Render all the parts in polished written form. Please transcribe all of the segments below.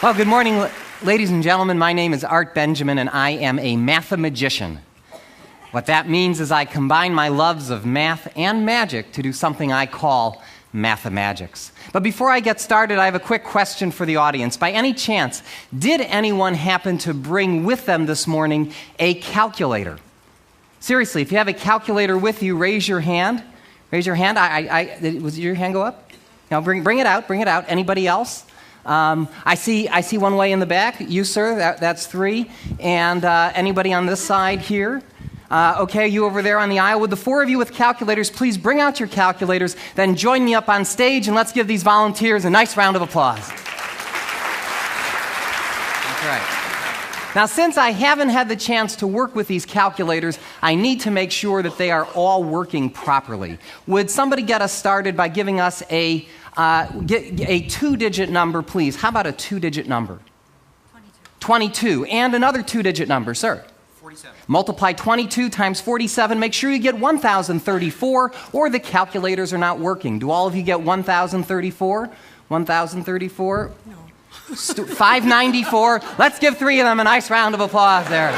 Well, good morning, ladies and gentlemen. My name is Art Benjamin, and I am a mathemagician. What that means is I combine my loves of math and magic to do something I call Mathemagics. But before I get started, I have a quick question for the audience. By any chance, did anyone happen to bring with them this morning a calculator? Seriously, if you have a calculator with you, raise your hand. Raise your hand. Was your hand go up? Now bring it out. Bring it out. Anybody else? I see one way in the back. You, sir, that's 3. And anybody on this side here? Okay, you over there on the aisle. Would the 4 of you with calculators please bring out your calculators, then join me up on stage, and let's give these volunteers a nice round of applause. That's right. Now, since I haven't had the chance to work with these calculators, I need to make sure that they are all working properly. Would somebody get us started by giving us a 2-digit number, please? How about a 2-digit number? 22. And another 2-digit number, sir? 47. Multiply 22 times 47. Make sure you get 1,034, or the calculators are not working. Do all of you get 1,034? 1,034? No. 594. Let's give 3 of them a nice round of applause there.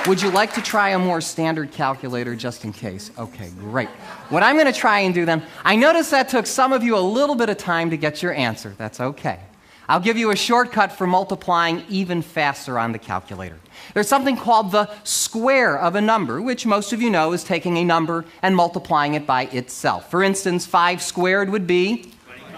Would you like to try a more standard calculator just in case? Okay, great. What I'm going to try and do then, I noticed that took some of you a little bit of time to get your answer. That's okay. I'll give you a shortcut for multiplying even faster on the calculator. There's something called the square of a number, which most of you know is taking a number and multiplying it by itself. For instance, 5 squared would be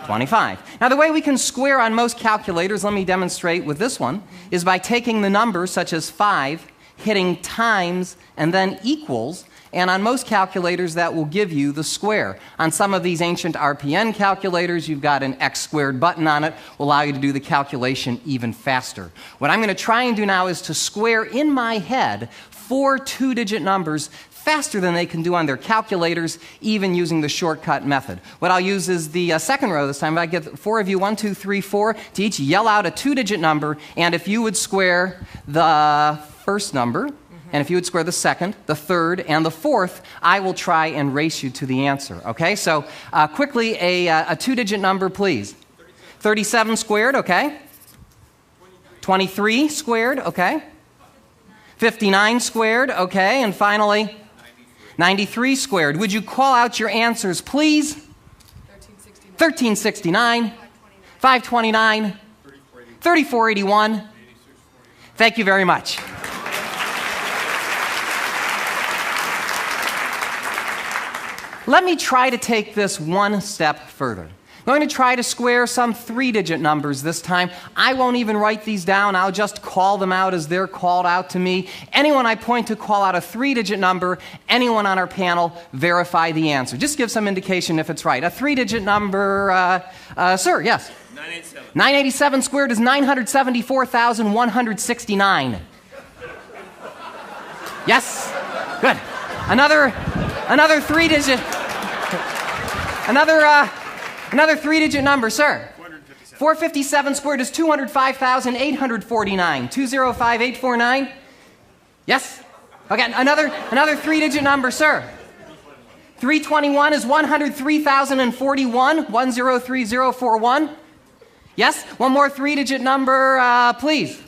25. Now, the way we can square on most calculators, let me demonstrate with this one, is by taking the numbers such as 5, hitting times, and then equals, and on most calculators that will give you the square. On some of these ancient RPN calculators, you've got an X squared button on it, will allow you to do the calculation even faster. What I'm going to try and do now is to square in my head 4 2-digit numbers faster than they can do on their calculators, even using the shortcut method. What I'll use is the second row this time. I get 4 of you, 1, 2, 3, 4, to each yell out a 2-digit number, and if you would square the first number, and if you would square the second, the third, and the fourth, I will try and race you to the answer. Okay, so quickly, a 2-digit number, please. 37 squared, okay. 23 squared, okay. 59 squared, okay. And finally, 93 squared. Would you call out your answers, please? 1369. 529. 3481. Thank you very much. Let me try to take this one step further. I'm going to try to square some 3-digit numbers this time. I won't even write these down. I'll just call them out as they're called out to me. Anyone I point to call out a 3-digit number. Anyone on our panel verify the answer. Just give some indication if it's right. A 3-digit number, sir, yes? 987. 987 squared is 974,169. Yes? Good. Another 3-digit. Another 3-digit number, sir. 457 squared is 205,849. 205,849. Yes? Okay, another 3-digit number, sir. 321 is 103,041. 103041. Yes? One more 3-digit number, please.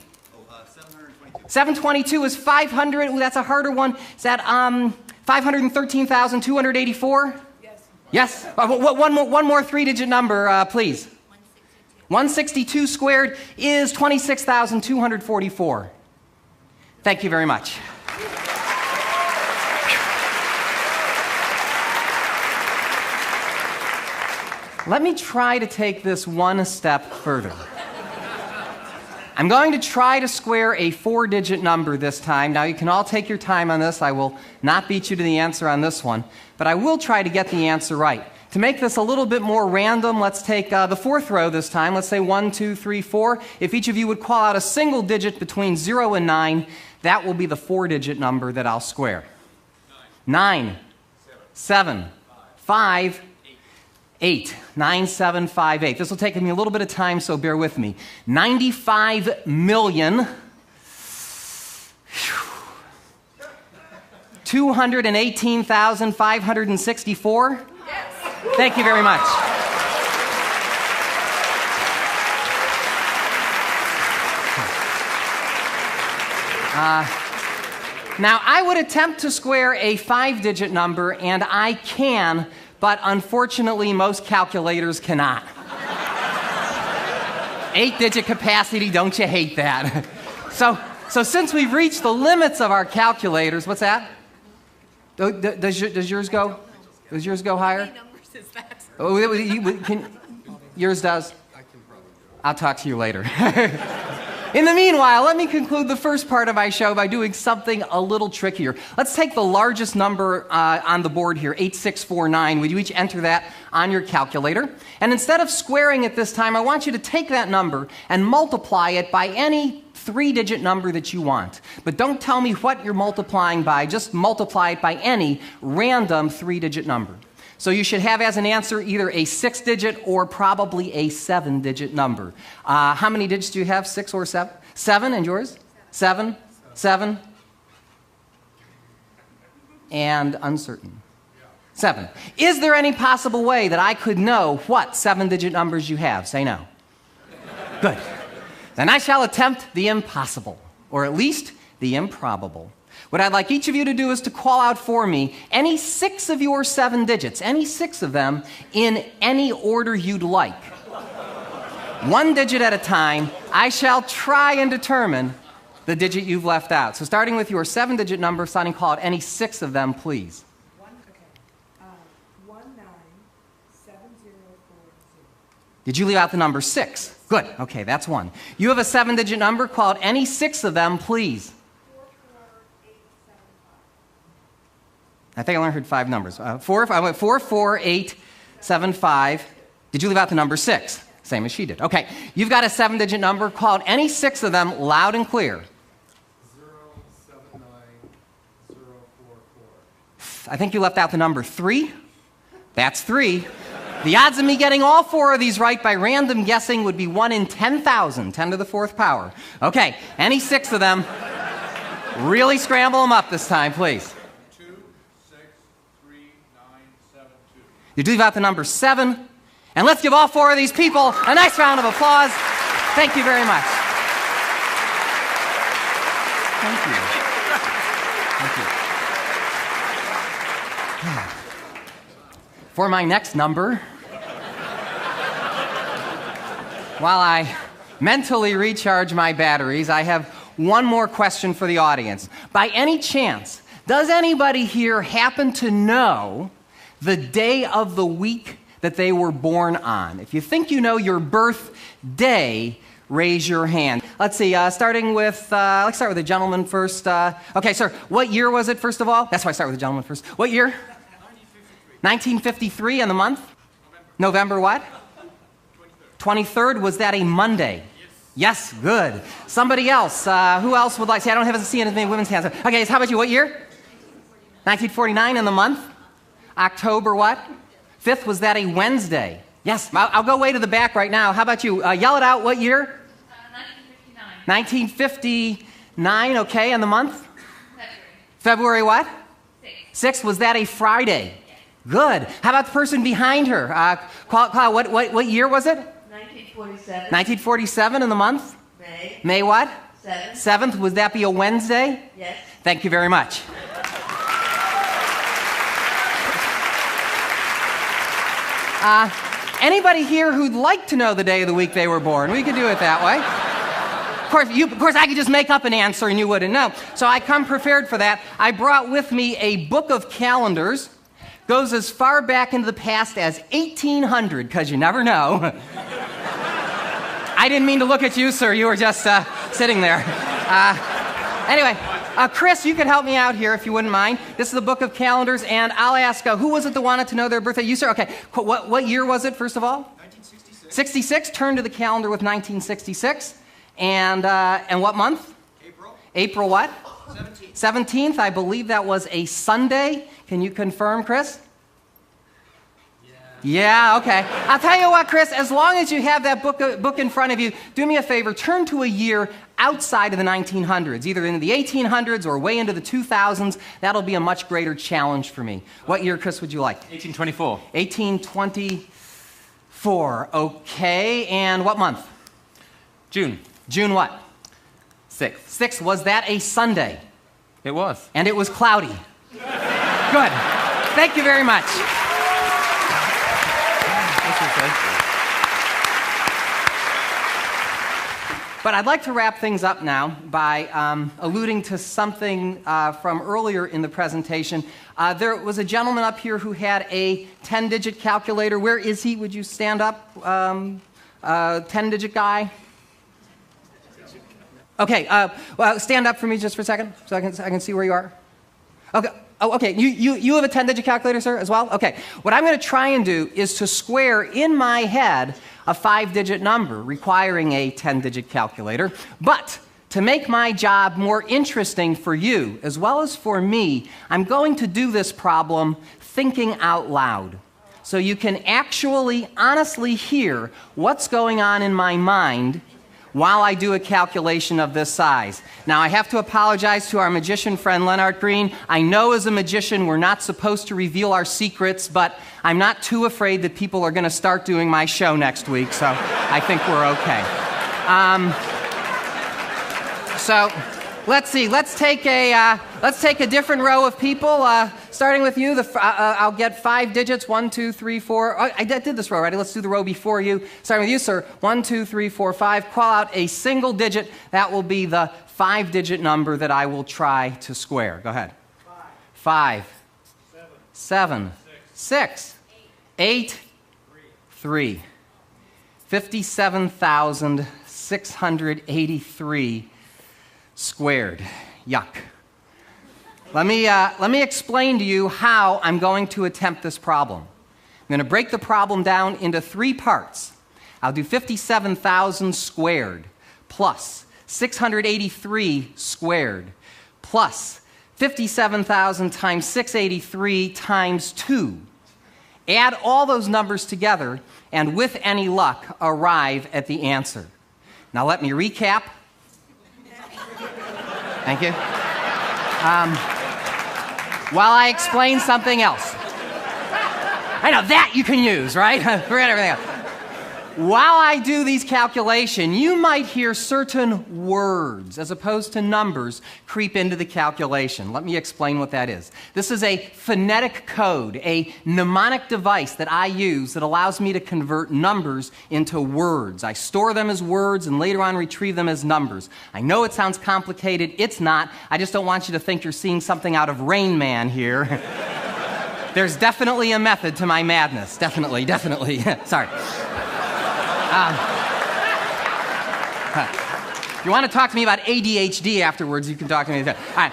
722 is 500. Ooh, that's a harder one. Is that 513,284? Yes. One more 3-digit number, please. 162 squared is 26,244. Thank you very much. Let me try to take this one step further. I'm going to try to square a 4-digit number this time. Now, you can all take your time on this. I will not beat you to the answer on this one, but I will try to get the answer right. To make this a little bit more random, let's take the 4th row this time. Let's say 1, 2, 3, 4. If each of you would call out a single digit between 0 and 9, that will be the 4-digit number that I'll square. 9, 7, 5, 8. 9758. This will take me a little bit of time, so bear with me. 95 million 218,564? Yes. Thank you very much. Now, I would attempt to square a 5-digit number, and I can, but unfortunately, most calculators cannot. 8-digit capacity, don't you hate that? So since we've reached the limits of our calculators, what's that? Does yours go? Does yours go higher? How many numbers is that? Yours does? I'll talk to you later. In the meanwhile, let me conclude the first part of my show by doing something a little trickier. Let's take the largest number on the board here, 8649. Would you each enter that on your calculator? And instead of squaring it this time, I want you to take that number and multiply it by any 3-digit number that you want. But don't tell me what you're multiplying by, just multiply it by any random 3-digit number. So you should have as an answer either a 6-digit or probably a 7-digit number. How many digits do you have, 6 or 7? 7, and yours? 7? 7? And uncertain. 7. Is there any possible way that I could know what 7-digit numbers you have? Say no. Good. Then I shall attempt the impossible, or at least the improbable. What I'd like each of you to do is to call out for me any 6 of your 7 digits, any 6 of them, in any order you'd like. 1 digit at a time, I shall try and determine the digit you've left out. So starting with your 7-digit number, Sonny, call out any 6 of them, please. 197040. Did you leave out the number 6? Good. Okay, that's 1. You have a 7-digit number, call out any 6 of them, please. I think I only heard 5 numbers. 44875. Did you leave out the number 6? Same as she did. Okay, you've got a 7-digit number. Call out any 6 of them loud and clear. 079044. I think you left out the number 3. That's 3. The odds of me getting all 4 of these right by random guessing would be 1 in 10,000, 10 to the 4th power. Okay, any 6 of them. Really scramble them up this time, please. 263972. You leave out the number 7. And let's give all 4 of these people a nice round of applause. Thank you very much. Thank you. Thank you. For my next number, while I mentally recharge my batteries, I have one more question for the audience. By any chance, does anybody here happen to know the day of the week that they were born on? If you think you know your birthday, raise your hand. Let's see, starting with, let's start with the gentleman first. Okay, sir, what year was it, first of all? That's why I start with the gentleman first. What year? 1953, and the month? November what? 23rd. Was that a Monday? Yes, good. Somebody else, who else would like, see, I don't have to see as many women's hands. Okay, so how about you, what year? 1949, and the month? October what? 5th, was that a Wednesday? Yes, I'll go way to the back right now. How about you? Yell it out, what year? 1959. 1959, okay, and the month? February what? 6th, was that a Friday? Yes. Good. How about the person behind her? What year was it? 1947. 1947, and the month? May. May what? 7th. 7th, would that be a Wednesday? Yes. Thank you very much. Anybody here who'd like to know the day of the week they were born? We could do it that way. Of course, I could just make up an answer and you wouldn't know. So I come prepared for that. I brought with me a book of calendars. Goes as far back into the past as 1800, because you never know. I didn't mean to look at you, sir. You were just sitting there. Anyway, Chris, you could help me out here if you wouldn't mind. This is the book of calendars, and I'll ask, who was it that wanted to know their birthday? You, sir? Okay. What year was it, first of all? 1966. 66. Turn to the calendar with 1966. And what month? April. April what? 17th. 17th. I believe that was a Sunday. Can you confirm, Chris? Yeah, okay. I'll tell you what, Chris, as long as you have that book in front of you, do me a favor, turn to a year outside of the 1900s, either into the 1800s or way into the 2000s, that'll be a much greater challenge for me. What year, Chris, would you like? 1824. 1824. Okay, and what month? June. June what? 6th. 6th. Was that a Sunday? It was. And it was cloudy. Good. Thank you very much. But I'd like to wrap things up now by alluding to something from earlier in the presentation. There was a gentleman up here who had a 10-digit calculator. Where is he? Would you stand up? 10-digit guy? Okay, well, stand up for me just for a second so I can see where you are. Okay. Oh, okay. You have a 10-digit calculator, sir, as well? Okay. What I'm going to try and do is to square in my head a 5-digit number requiring a 10-digit calculator. But to make my job more interesting for you as well as for me, I'm going to do this problem thinking out loud. So you can actually honestly hear what's going on in my mind while I do a calculation of this size. Now, I have to apologize to our magician friend, Leonard Green. I know as a magician we're not supposed to reveal our secrets, but I'm not too afraid that people are going to start doing my show next week, so I think we're okay. So let's see. Let's take a different row of people. Starting with you, I'll get 5 digits. 1, 2, 3, 4. Oh, I did this row already. Let's do the row before you. Starting with you, sir. 1, 2, 3, 4, 5. Call out a single digit. That will be the 5-digit number that I will try to square. Go ahead. 5. 7. 6. 8. 3. 57,683 squared. Yuck. Let me explain to you how I'm going to attempt this problem. I'm going to break the problem down into 3 parts. I'll do 57,000 squared plus 683 squared plus 57,000 times 683 times 2. Add all those numbers together and with any luck arrive at the answer. Now let me recap. Thank you. While I explain something else. I know, that you can use, right? Forget everything else. While I do these calculations, you might hear certain words, as opposed to numbers, creep into the calculation. Let me explain what that is. This is a phonetic code, a mnemonic device that I use that allows me to convert numbers into words. I store them as words and later on retrieve them as numbers. I know it sounds complicated. It's not. I just don't want you to think you're seeing something out of Rain Man here. There's definitely a method to my madness. Definitely. Sorry. If you want to talk to me about ADHD afterwards, you can talk to me. All right.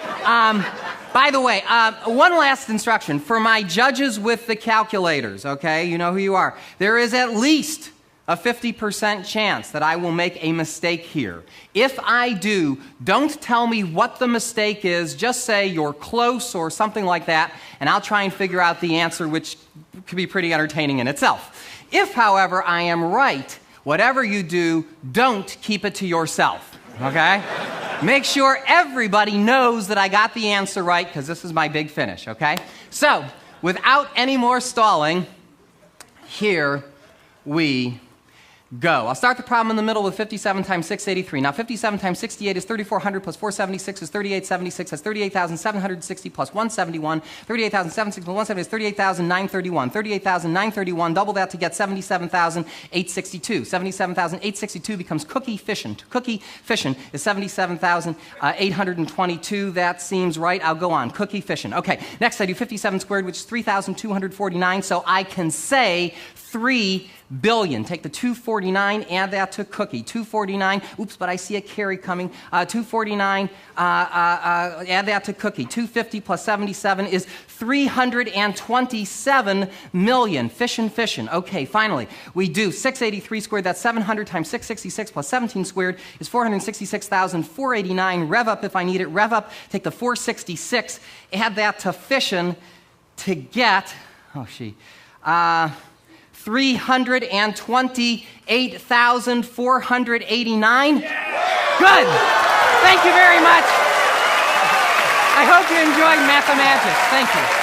By the way, one last instruction. For my judges with the calculators, okay, you know who you are. There is at least a 50% chance that I will make a mistake here. If I do, don't tell me what the mistake is. Just say you're close or something like that, and I'll try and figure out the answer, which could be pretty entertaining in itself. If, however, I am right, whatever you do, don't keep it to yourself, okay? Make sure everybody knows that I got the answer right, because this is my big finish, okay? So, without any more stalling, here we go. I'll start the problem in the middle with 57 times 683. Now, 57 times 68 is 3,400 plus 476 is 3,876. That's 38,760 plus 171. 38,760 plus 170 is 38,931. 38,931, double that to get 77,862. 77,862 becomes cookie fission. Cookie fission is 77,822. That seems right. I'll go on. Cookie fission. Okay, next I do 57 squared, which is 3,249. So I can say 3 billion. Take the 249, add that to cookie. 249, oops, but I see a carry coming. 249, add that to cookie. 250 plus 77 is 327 million. Fission. Okay, finally, we do 683 squared. That's 700 times 666 plus 17 squared is 466,489. Rev up if I need it. Rev up, take the 466, add that to fission to get, 328,489. Yeah! Good. Thank you very much. I hope you enjoyed Mathemagic. Thank you.